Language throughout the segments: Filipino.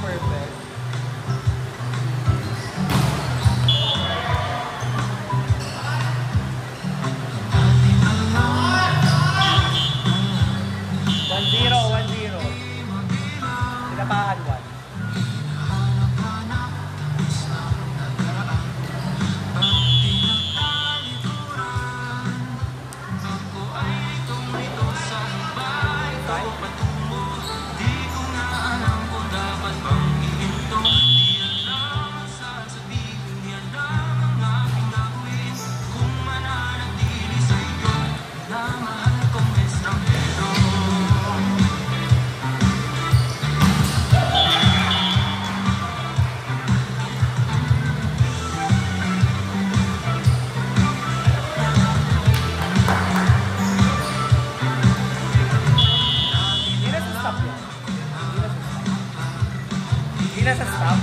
perfect. One zero, 1-0. Pinapahan 1. Nasa stop.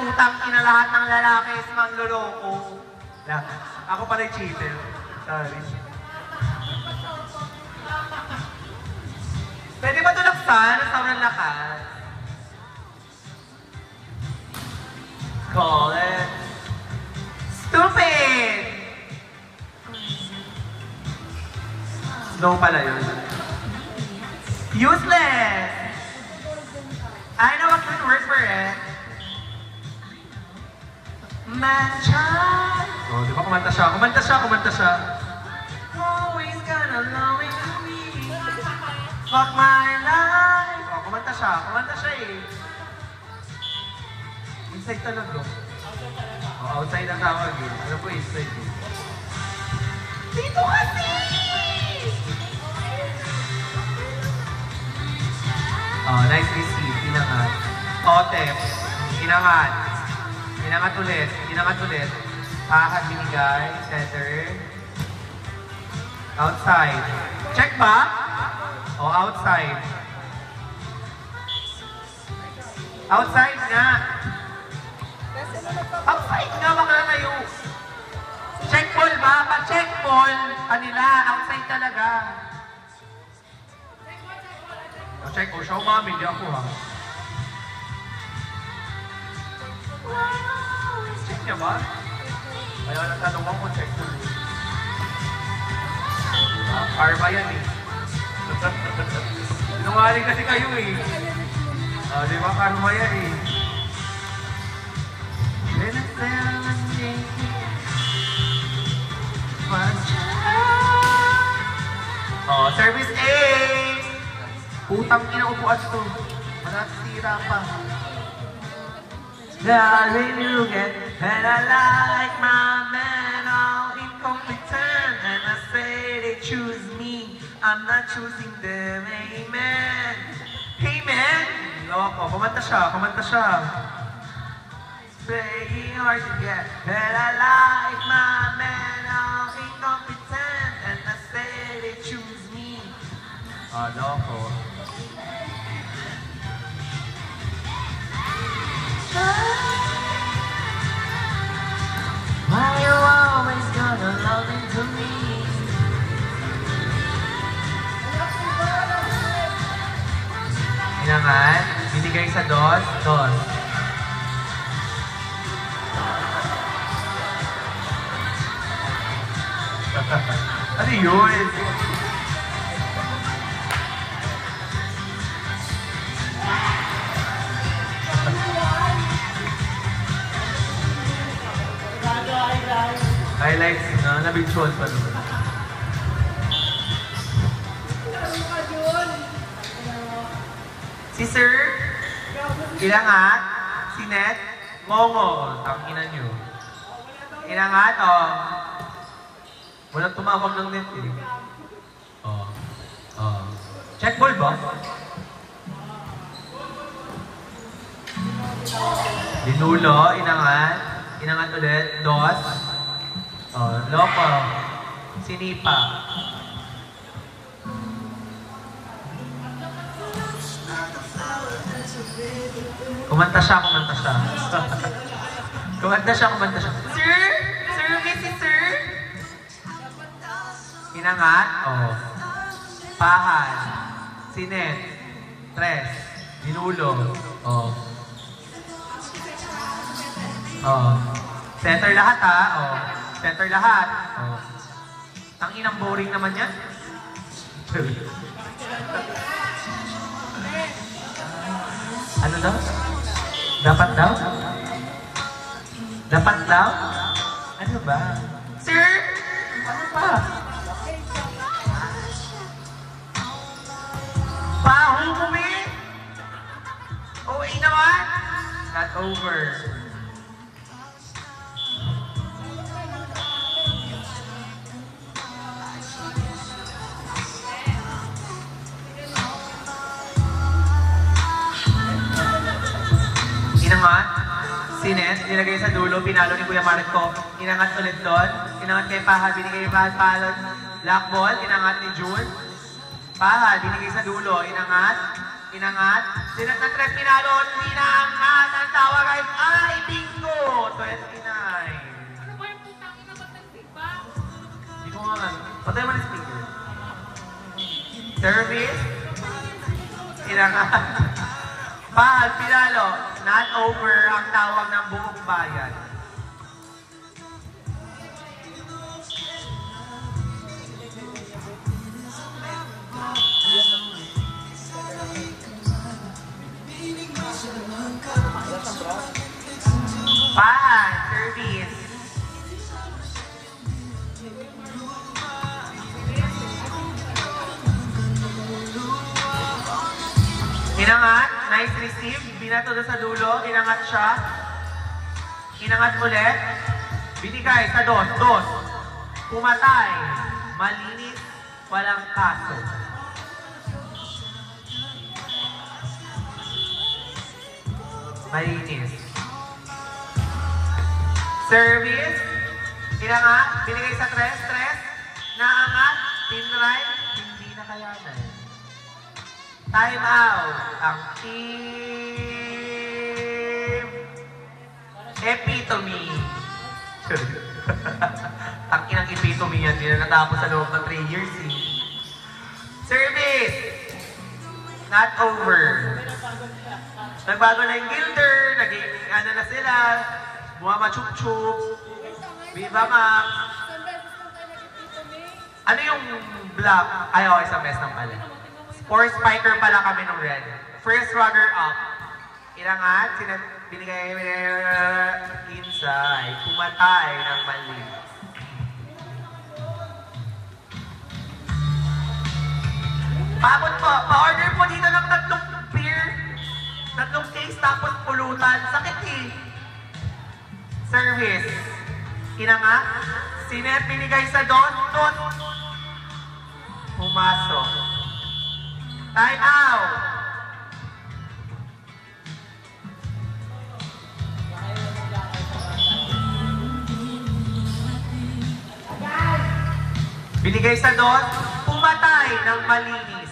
Putang ina lahat ng lalaki is manloloko. Ako pala yung cheater. Sorry. Pwede ba tulaksan? Sobrang lakas. Call it stupid! Snow pala yun. Useless! I know a good word for it. Matcha! Oh, di ba kumanta siya? Kumanta siya. Always gonna love me. Fuck my life. Oh, kumanta siya eh. Inside talaga. Oh, outside ang tawag eh. Alam ko inside eh. Dito kasi! Oh, nice receive. Inangat. Otep. Inangat. Inangat ulit. Ahad binigay. Center. Outside. Check ba? O, outside. Outside nga. Outside nga, baka kayo. Check ball ba? Pa-check ball. Kanila, outside talaga. O, check ball. Siya umami, di ako ha. Check niya ba? Kaya nagtanong ako, check ball. Karma yan eh. Sinungaling kasi kayo eh. Di ba karma yan eh. Oh, service A! Putang inaupuan to. Manasira pa. I really look at and I like my man all incompetent and I say they choose me, I'm not choosing them, amen. Amen! Loko, kumanta siya. playing hard to get. And I like my men all incompetent, and I say they choose me. Loko. Why you always gonna love into me? Inangan, binigay sa dos. Ano yun? Highlights na, nabitsyon pa naman. Si Sir, Ilangat, si Net, Momo, ang ina nyo. Ilangat, walang tumawag ng Net eh. Check ball ba? Dinulo, Inangat ulit, Dos. Loko, Sinipa. Kumanta siya. kumanta siya. Sir? Sir, si Sir? Inangat, Pahan, Sinet, Tres, Dinulo, Center lahat ha, Center lahat, Ang inang boring naman yan. Ano daw? Dapat daw? Dapat daw? Ano ba? Sir? Ano ba? Pahumi? OA naman? Not over. Inangat, Sinet, nilagay sa dulo, pinalo ni Kuya Marco. Inangat ulit doon. Inangat kay Pahal, binigay kay Pahal, palon. Black ball, inangat ni June. Pahal, binigay sa dulo. Inangat. Sinet na tres, pinalo. Inangat, ang tawag ay bingo! 29. Ano ba yung putang ina ba't nag-feedback? Hindi ko nga man. Patay mo na speaker. Service. Inangat. Pahal, pinalo. Not over ang tawag ng buong bayan. Pahal, service. Inangat, nice receive. Binato doon sa dulo, inangat siya. Inangat ulit. Binigay sa dos. Pumatay. Malinis, walang kaso. Malinis. Service. Inangat, binigay sa tres. Naangat, tinry, hindi na kayanan. Time out. Ang team Epitome. Ang inang epitome yan. Hindi na natapos sa loob ng 3 years eh. Service. Not over. Nagbago na yung Gilder. Naging ano na sila. Buha chup-chup. Viva Max. Ano yung black? Ay, okay. Isang mess ng pala. 4 spiker pala kami nung red. First runner-up. Inangat, binigay inside. Pumatay ng mali. Pabot po. Pa-order po dito ng 3 beer. 3 case tapos pulutan. Sakit eh. Service. Inangat. Sinet, binigay sa Don. Pumasok. Time out! Binigay sa dos, pumatay ng malinis.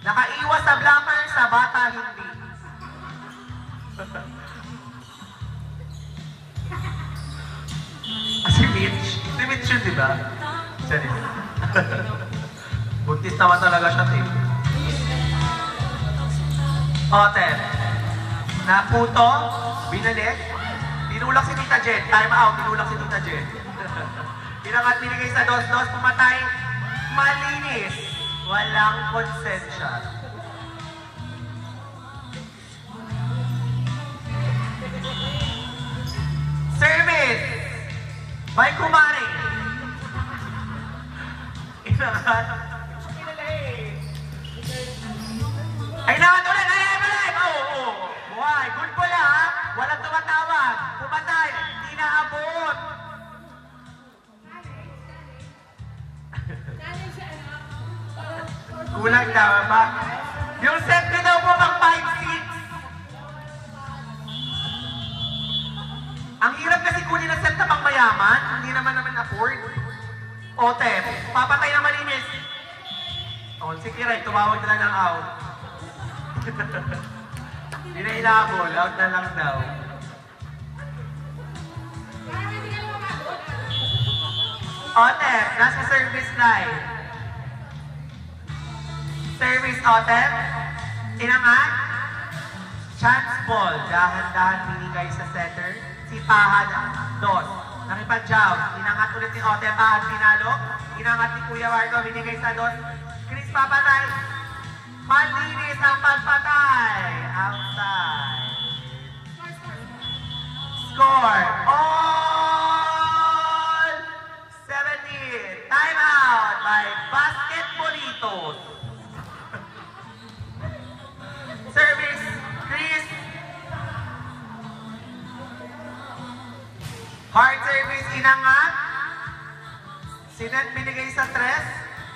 Nakaiwas sa blocker, sa bata hindi. Si Mitch. Si Mitch yun, di ba? Sorry. Buntis naman talaga siya, Tim. Otem. Naputo, binalik, tinulak si Tita Jen. Time out, tinulak si Tita Jen. Pinangat binigay sa dos-dos, pumatay, malinis. Walang konsensya. Service! May kumari. Inangat. Ay, naman ulit! Ay! Oo! Buhay! Good po lang, ha? Walang tumatawag. Pumatay. Hindi naabot. Kulang daw, ba? Yung set ko daw po mag 5-6. Ang hirap kasi kunin ang set na pang mayaman. Hindi naman afford. Ote, papatay na malinis. O, sige Ray, tumawag na lang ng out. Hindi na inabol, out na lang daw. Ote, nasa service line. Service Otem, inangat, chance ball, dahan-dahan binigay sa center, si Pahad, dos, nakipag-jow, inangat ulit ni Otem, Pahad, pinalo, inangat ni Kuya Marco, binigay sa dos, Chris papatay, malinis ang pagpatay, outside, score, all 17, time out by Basketballitos. Service, Chris. Hard service, inangat. Sinet binigay sa tres.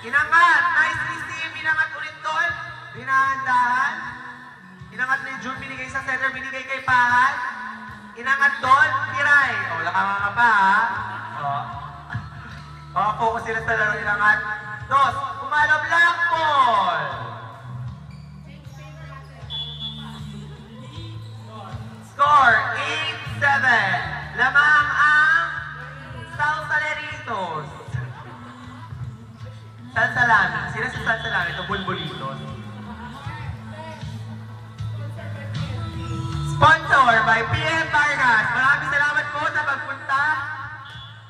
Inangat. Nice receive. Inangat ulit doon. Dinahan-dahan. Inangat ni June, binigay sa center. Binigay kay Pahal. Inangat doon. Tiray. O, lakanga ka pa, ha? O, focus sila sa laro. Inangat. Dos. Pumalo, black ball. Score, 8-7. Lamang ang Salsaleritos. Salsalami. Sila sa Salsalami. Ito, Bulbulitos. Sponsor by PM Vargas. Maraming salamat po sa pagpunta.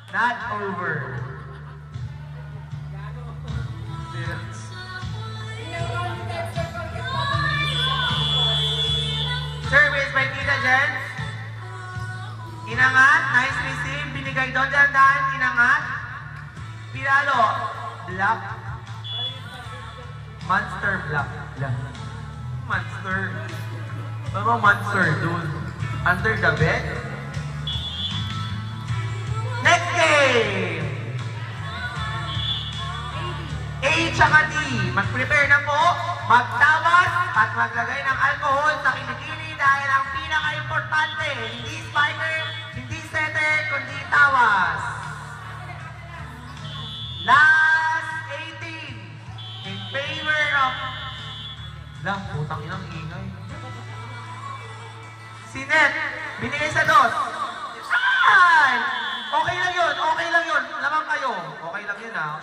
Not over. Service by Tita Jen. Inangat, nice receive, binigay doon, dahan-dahan, inangat. Pinalo, block. Monster block. Monster. Ano monster, dude? Under the bed? Next game! A tsaka D, mag-prepare na po, magtawas at maglagay ng alcohol sa kilikili dahil ang pinaka-importante, hindi spiker, hindi setter, kundi tawas. Last 18 in favor of... Lang, putang inang ingay. Sinet, binigay sa dos. Ay! Okay lang yun, okay lang yun. Lamang kayo. Okay lang yun, ha?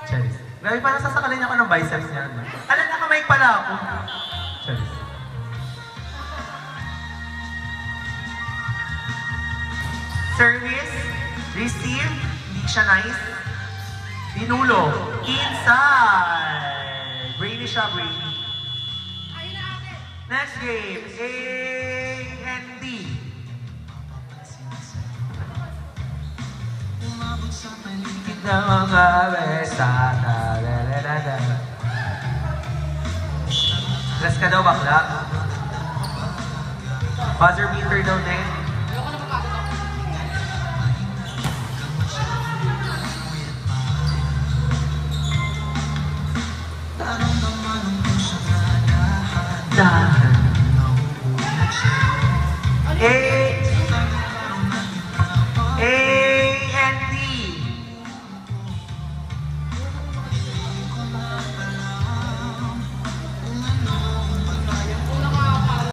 Charis. Grabe pa nasasakalin ako ng biceps niya. Alam na kamay pala ako. Charis. Service, receive, hindi siya nice. Dinulo, inside. Brainy siya, brainy. Next game, A and D. Umabot sa paligid ng mga besata. Last ka daw, bakla. Buzzer beater daw na yun.